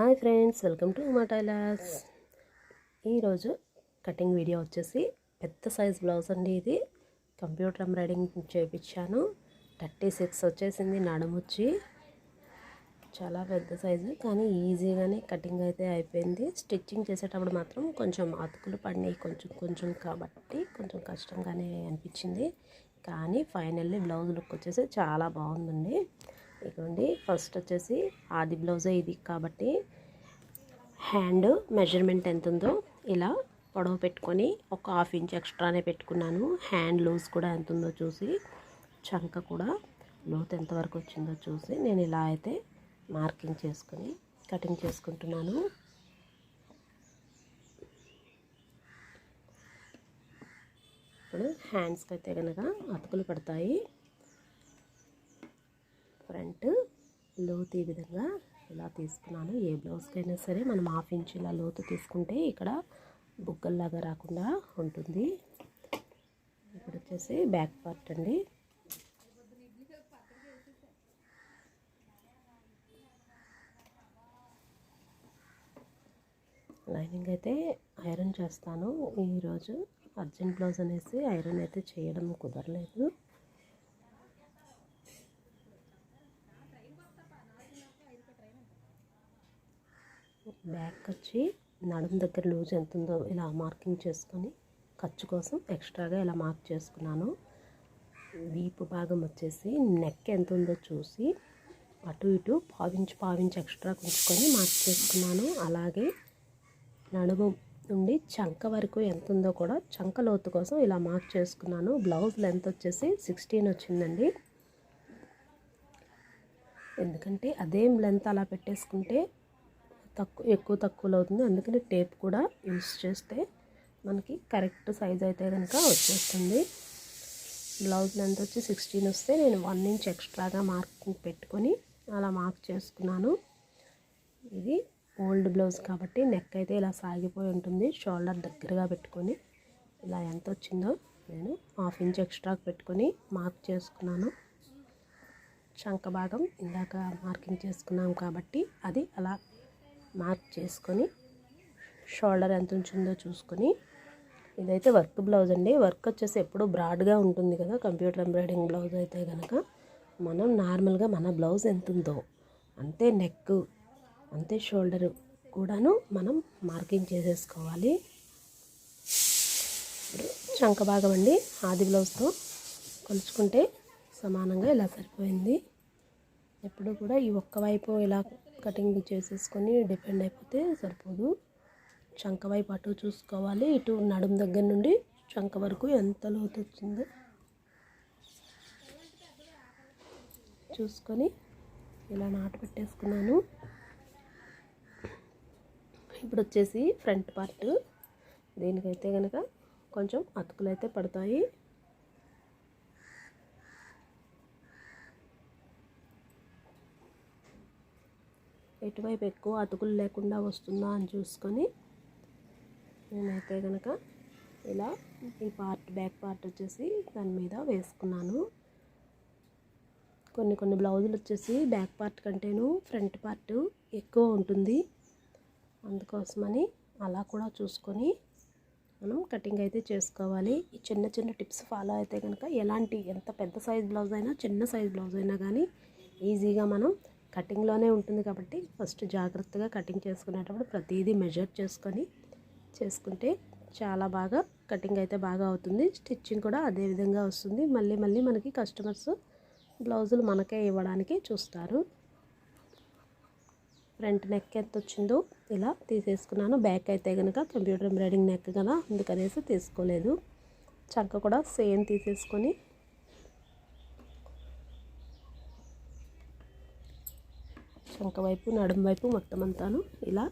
Hi friends, welcome to మా tailors. ఈరోజు cutting video వచ్చేసి పెద్ద సైజ్ బ్లౌజ్ అండి. ఇది కంప్యూటర్ ఎంబ్రాయిడింగ్ చేయించాను. 36 వచ్చేసింది. నడుముచ్చి చాలా పెద్ద సైజు, కానీ ఈజీగానే కటింగ్ అయితే అయిపోయింది. స్టిచ్చింగ్ చేసేటప్పుడు మాత్రం కొంచెం అతుకులు పడినాయి, కొంచెం కాబట్టి కొంచెం కష్టంగానే అనిపించింది. కానీ ఫైనల్లీ బ్లౌజ్ లుక్ వచ్చేసి చాలా బాగుందండి. ఇదిగోండి, ఫస్ట్ వచ్చేసి ఆది బ్లౌజే ఇది కాబట్టి హ్యాండ్ మెజర్మెంట్ ఎంత ఉందో ఇలా పొడవు పెట్టుకొని ఒక 1/2 ఇంచ్ ఎక్స్ట్రానే పెట్టుకున్నాను. హ్యాండ్ లూజ్ కూడా ఎంత ఉందో చూసి, చంక కూడా లోతు ఎంతవరకు వచ్చిందో చూసి నేను ఇలా అయితే మార్కింగ్ చేసుకొని కటింగ్ చేసుకుంటున్నాను. ఇప్పుడు హ్యాండ్స్కి అయితే కనుక అతుకులు పడతాయి. ఫ్రంట్ లోతు ఈ విధంగా ఇలా తీసుకున్నాను. ఏ బ్లౌజ్కైనా సరే మనం 1/2 ఇంచ్ ఇలా లోతు తీసుకుంటే ఇక్కడ బుగ్గల్లాగా రాకుండా ఉంటుంది. ఇప్పుడు వచ్చేసి బ్యాక్ పార్ట్ అండి. లైనింగ్ అయితే ఐరన్ చేస్తాను. ఈరోజు అర్జెంట్ బ్లౌజ్ అనేసి ఐరన్ అయితే చేయడం కుదరలేదు. బ్యాక్ వచ్చి నడుము దగ్గర లూజ్ ఎంత ఉందో ఇలా మార్కింగ్ చేసుకొని ఖర్చు కోసం ఎక్స్ట్రాగా ఇలా మార్క్ చేసుకున్నాను. వీపు భాగం వచ్చేసి నెక్ ఎంత ఉందో చూసి అటు ఇటు పావించి ఎక్స్ట్రా ఉంచుకొని మార్క్ చేసుకున్నాను. అలాగే నడుము నుండి చంక వరకు ఎంత ఉందో కూడా చంక లోతు కోసం ఇలా మార్క్ చేసుకున్నాను. బ్లౌజ్ లెంత్ వచ్చేసి 16 వచ్చిందండి. ఎందుకంటే అదే లెంత్ అలా పెట్టేసుకుంటే ఎక్కువ తక్కువలో అవుతుంది. అందుకని టేప్ కూడా యూస్ చేస్తే మనకి కరెక్ట్ సైజ్ అయితే కనుక వచ్చేస్తుంది. బ్లౌజ్ లెంత్ వచ్చి 16 వస్తే నేను 1 ఇంచ్ ఎక్స్ట్రాగా మార్కింగ్ పెట్టుకొని అలా మార్క్ చేసుకున్నాను. ఇది ఓల్డ్ బ్లౌజ్ కాబట్టి నెక్ అయితే ఇలా సాగిపోయి ఉంటుంది. షోల్డర్ దగ్గరగా పెట్టుకొని ఇలా ఎంత వచ్చిందో నేను 1/2 ఇంచ్ ఎక్స్ట్రా పెట్టుకొని మార్క్ చేసుకున్నాను. చంక భాగం ఇందాక మార్కింగ్ చేసుకున్నాం కాబట్టి అది అలా మార్క్ చేసుకొని షోల్డర్ ఎంత ఉంచిందో చూసుకొని, ఇదైతే వర్క్ బ్లౌజ్ అండి. వర్క్ వచ్చేసి ఎప్పుడు బ్రాడ్గా ఉంటుంది కదా కంప్యూటర్ ఎంబ్రాయిడింగ్ బ్లౌజ్ అయితే కనుక మనం నార్మల్గా మన బ్లౌజ్ ఎంత ఉందో అంతే నెక్ అంతే షోల్డర్ కూడాను మనం మార్కింగ్ చేసేసుకోవాలి. చంక భాగం అండి ఆది బ్లౌజ్తో కొలుచుకుంటే సమానంగా ఇలా సరిపోయింది. ఎప్పుడు కూడా ఈ ఒక్క వైపు ఇలా కటింగ్ చేసేసుకొని డిపెండ్ అయిపోతే సరిపోదు. చంక వైపు అటు చూసుకోవాలి, ఇటు నడుము దగ్గర నుండి చంక వరకు ఎంత లోతు వచ్చిందో చూసుకొని ఇలా నాటు పెట్టేసుకున్నాను. ఇప్పుడు వచ్చేసి ఫ్రంట్ పార్ట్. దీనికైతే కనుక కొంచెం అతుకులు అయితే పడతాయి. ఎటువైపు ఎక్కువ అతుకులు లేకుండా వస్తుందా అని చూసుకొని నేనైతే కనుక ఇలా ఈ బ్యాక్ పార్ట్ వచ్చేసి దాని మీద వేసుకున్నాను. కొన్ని బ్లౌజులు వచ్చేసి బ్యాక్ పార్ట్ కంటేను ఫ్రంట్ పార్ట్ ఎక్కువ ఉంటుంది. అందుకోసమని అలా కూడా చూసుకొని మనం కటింగ్ అయితే చేసుకోవాలి. ఈ చిన్న టిప్స్ ఫాలో అయితే కనుక ఎంత పెద్ద సైజ్ బ్లౌజ్ అయినా చిన్న సైజ్ బ్లౌజ్ అయినా కానీ ఈజీగా మనం కటింగ్లోనే ఉంటుంది కాబట్టి ఫస్ట్ జాగ్రత్తగా కటింగ్ చేసుకునేటప్పుడు ప్రతిదీ మెజర్ చేసుకుంటే చాలా బాగా కటింగ్ అయితే బాగా అవుతుంది. స్టిచ్చింగ్ కూడా అదే విధంగా వస్తుంది. మళ్ళీ మనకి కస్టమర్స్ బ్లౌజులు మనకే ఇవ్వడానికి చూస్తారు. ఫ్రంట్ నెక్ ఎంత వచ్చిందో ఇలా తీసేసుకున్నాను. బ్యాక్ అయితే కనుక కంప్యూటర్ ఎంబ్రాయిడింగ్ నెక్ కదా అందుకనేసి తీసుకోలేదు. చంక కూడా సేమ్ తీసేసుకొని చంక వైపు నడుము వైపు మొత్తం అంతాను ఇలా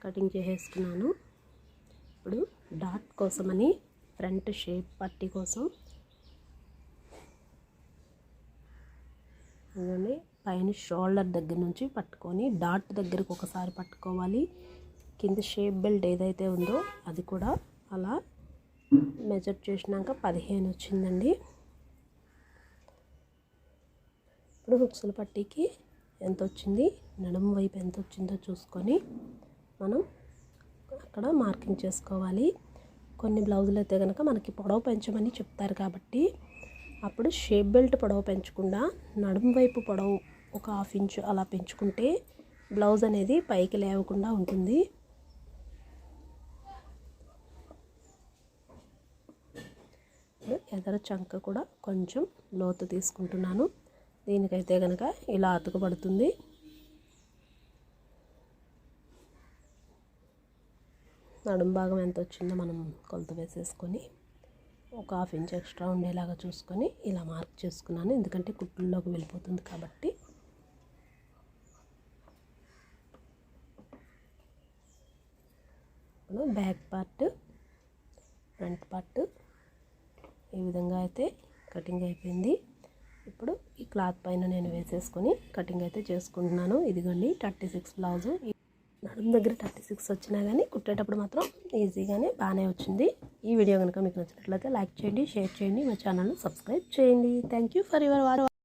కటింగ్ చేసేసుకున్నాను. ఇప్పుడు డాట్ కోసమని ఫ్రంట్ షేప్ పట్టీ కోసం పైన షోల్డర్ దగ్గర నుంచి పట్టుకొని డాట్ దగ్గరకు ఒకసారి పట్టుకోవాలి. కింద షేప్ బెల్ట్ ఏదైతే ఉందో అది కూడా అలా మెజర్ చేసినాక 15 వచ్చిందండి. ఇప్పుడు హుక్స్ల పట్టీకి ఎంత వచ్చింది, నడుము వైపు ఎంత వచ్చిందో చూసుకొని మనం అక్కడ మార్కింగ్ చేసుకోవాలి. కొన్ని బ్లౌజులు అయితే కనుక మనకి పొడవు పెంచమని చెప్తారు కాబట్టి అప్పుడు షేప్ బెల్ట్ పొడవు పెంచకుండా నడుము వైపు పొడవు ఒక 1/2 ఇంచు అలా పెంచుకుంటే బ్లౌజ్ అనేది పైకి లేవకుండా ఉంటుంది. ఎదర చంక కూడా కొంచెం లోతు తీసుకుంటున్నాను. దీనికైతే కనుక ఇలా అతుకుపడుతుంది. నడుము భాగం ఎంత వచ్చిందో మనం కొలత వేసేసుకొని ఒక 1/2 ఇంచ్ ఎక్స్ట్రా ఉండేలాగా చూసుకొని ఇలా మార్క్ చేసుకున్నాను. ఎందుకంటే కుట్టుల్లోకి వెళ్ళిపోతుంది కాబట్టి. బ్యాక్ పార్ట్, ఫ్రంట్ పార్ట్ ఈ విధంగా అయితే కటింగ్ అయిపోయింది. ఇప్పుడు ఈ క్లాత్ పైన నేను వేసేసుకొని కటింగ్ అయితే చేసుకుంటున్నాను. ఇదిగోండి 36 బ్లౌజు. నడుము దగ్గర 36 వచ్చినా కానీ కుట్టేటప్పుడు మాత్రం ఈజీగానే బాగానే వచ్చింది. ఈ వీడియో కనుక మీకు నచ్చినట్లయితే లైక్ చేయండి, షేర్ చేయండి, మా ఛానల్ని సబ్స్క్రైబ్ చేయండి. Thank you for your watch.